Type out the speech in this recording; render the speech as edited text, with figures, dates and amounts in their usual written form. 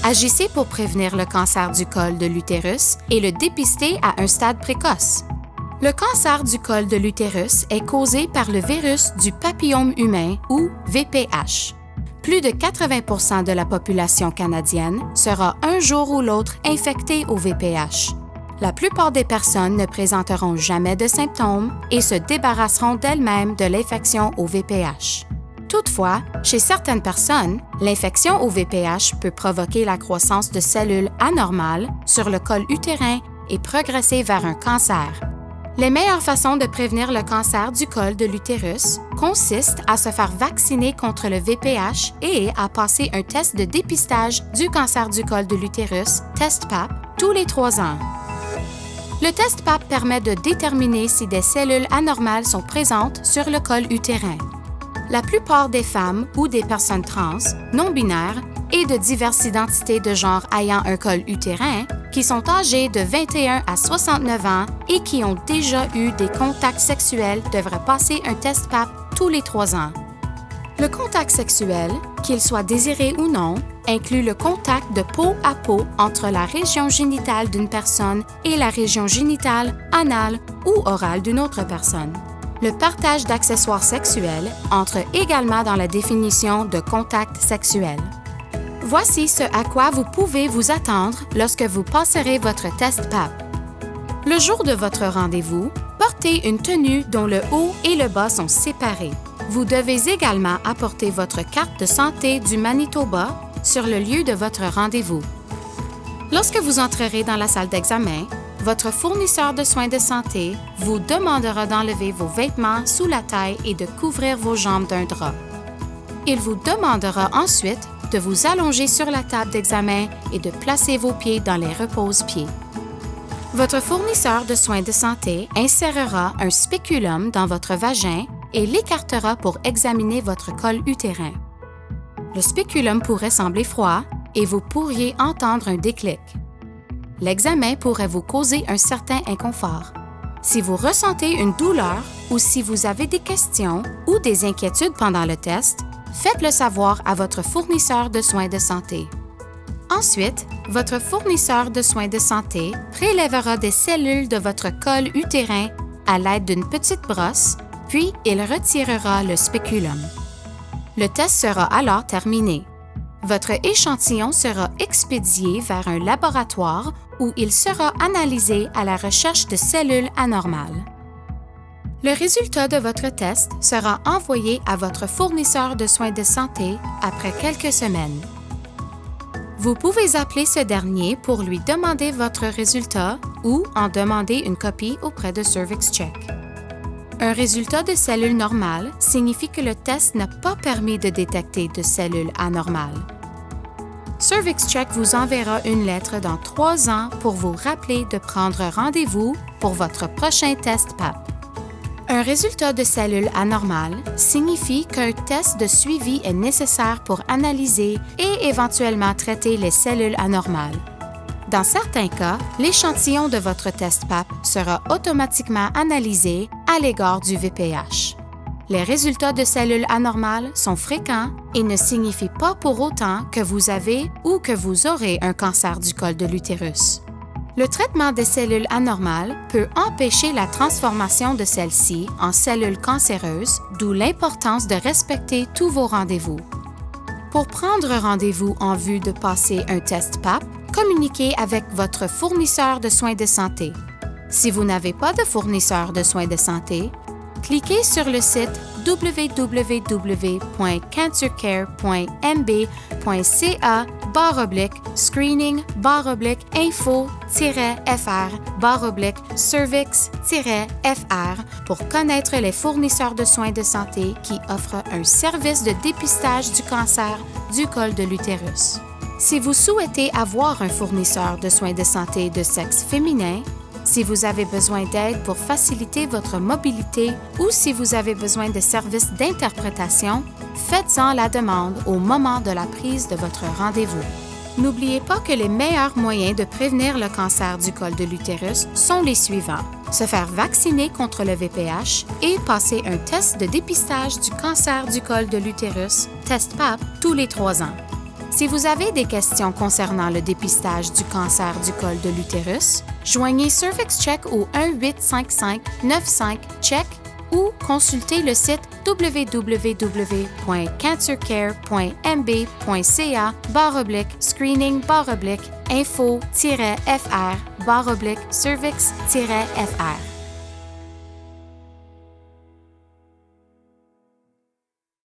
Agissez pour prévenir le cancer du col de l'utérus et le dépister à un stade précoce. Le cancer du col de l'utérus est causé par le virus du papillome humain ou VPH. Plus de 80% de la population canadienne sera un jour ou l'autre infectée au VPH. La plupart des personnes ne présenteront jamais de symptômes et se débarrasseront d'elles-mêmes de l'infection au VPH. Toutefois, chez certaines personnes, l'infection au VPH peut provoquer la croissance de cellules anormales sur le col utérin et progresser vers un cancer. Les meilleures façons de prévenir le cancer du col de l'utérus consistent à se faire vacciner contre le VPH et à passer un test de dépistage du cancer du col de l'utérus, test PAP, tous les 3 ans. Le test PAP permet de déterminer si des cellules anormales sont présentes sur le col utérin. La plupart des femmes ou des personnes trans, non-binaires et de diverses identités de genre ayant un col utérin, qui sont âgées de 21 à 69 ans et qui ont déjà eu des contacts sexuels devraient passer un test PAP tous les 3 ans. Le contact sexuel, qu'il soit désiré ou non, inclut le contact de peau à peau entre la région génitale d'une personne et la région génitale, anale ou orale d'une autre personne. Le partage d'accessoires sexuels entre également dans la définition de contact sexuel. Voici ce à quoi vous pouvez vous attendre lorsque vous passerez votre test PAP. Le jour de votre rendez-vous, portez une tenue dont le haut et le bas sont séparés. Vous devez également apporter votre carte de santé du Manitoba sur le lieu de votre rendez-vous. Lorsque vous entrerez dans la salle d'examen, votre fournisseur de soins de santé vous demandera d'enlever vos vêtements sous la taille et de couvrir vos jambes d'un drap. Il vous demandera ensuite de vous allonger sur la table d'examen et de placer vos pieds dans les repose-pieds. Votre fournisseur de soins de santé insérera un spéculum dans votre vagin et l'écartera pour examiner votre col utérin. Le spéculum pourrait sembler froid et vous pourriez entendre un déclic. L'examen pourrait vous causer un certain inconfort. Si vous ressentez une douleur ou si vous avez des questions ou des inquiétudes pendant le test, faites-le savoir à votre fournisseur de soins de santé. Ensuite, votre fournisseur de soins de santé prélèvera des cellules de votre col utérin à l'aide d'une petite brosse, puis il retirera le spéculum. Le test sera alors terminé. Votre échantillon sera expédié vers un laboratoire où il sera analysé à la recherche de cellules anormales. Le résultat de votre test sera envoyé à votre fournisseur de soins de santé après quelques semaines. Vous pouvez appeler ce dernier pour lui demander votre résultat ou en demander une copie auprès de CervixCheck. Un résultat de cellules normales signifie que le test n'a pas permis de détecter de cellules anormales. CervixCheck vous enverra une lettre dans 3 ans pour vous rappeler de prendre rendez-vous pour votre prochain test PAP. Un résultat de cellules anormales signifie qu'un test de suivi est nécessaire pour analyser et éventuellement traiter les cellules anormales. Dans certains cas, l'échantillon de votre test PAP sera automatiquement analysé à l'égard du VPH. Les résultats de cellules anormales sont fréquents et ne signifient pas pour autant que vous avez ou que vous aurez un cancer du col de l'utérus. Le traitement des cellules anormales peut empêcher la transformation de celles-ci en cellules cancéreuses, d'où l'importance de respecter tous vos rendez-vous. Pour prendre rendez-vous en vue de passer un test PAP, communiquez avec votre fournisseur de soins de santé. Si vous n'avez pas de fournisseur de soins de santé, cliquez sur le site www.cancercare.mb.ca/screening-fr/cervix-fr pour connaître les fournisseurs de soins de santé qui offrent un service de dépistage du cancer du col de l'utérus. Si vous souhaitez avoir un fournisseur de soins de santé de sexe féminin, si vous avez besoin d'aide pour faciliter votre mobilité ou si vous avez besoin de services d'interprétation, faites-en la demande au moment de la prise de votre rendez-vous. N'oubliez pas que les meilleurs moyens de prévenir le cancer du col de l'utérus sont les suivants: se faire vacciner contre le VPH et passer un test de dépistage du cancer du col de l'utérus, test PAP, tous les 3 ans. Si vous avez des questions concernant le dépistage du cancer du col de l'utérus, joignez CervixCheck au 1-855-95-CHECK ou consultez le site www.cancercare.mb.ca/screening/info-fr/cervix-fr.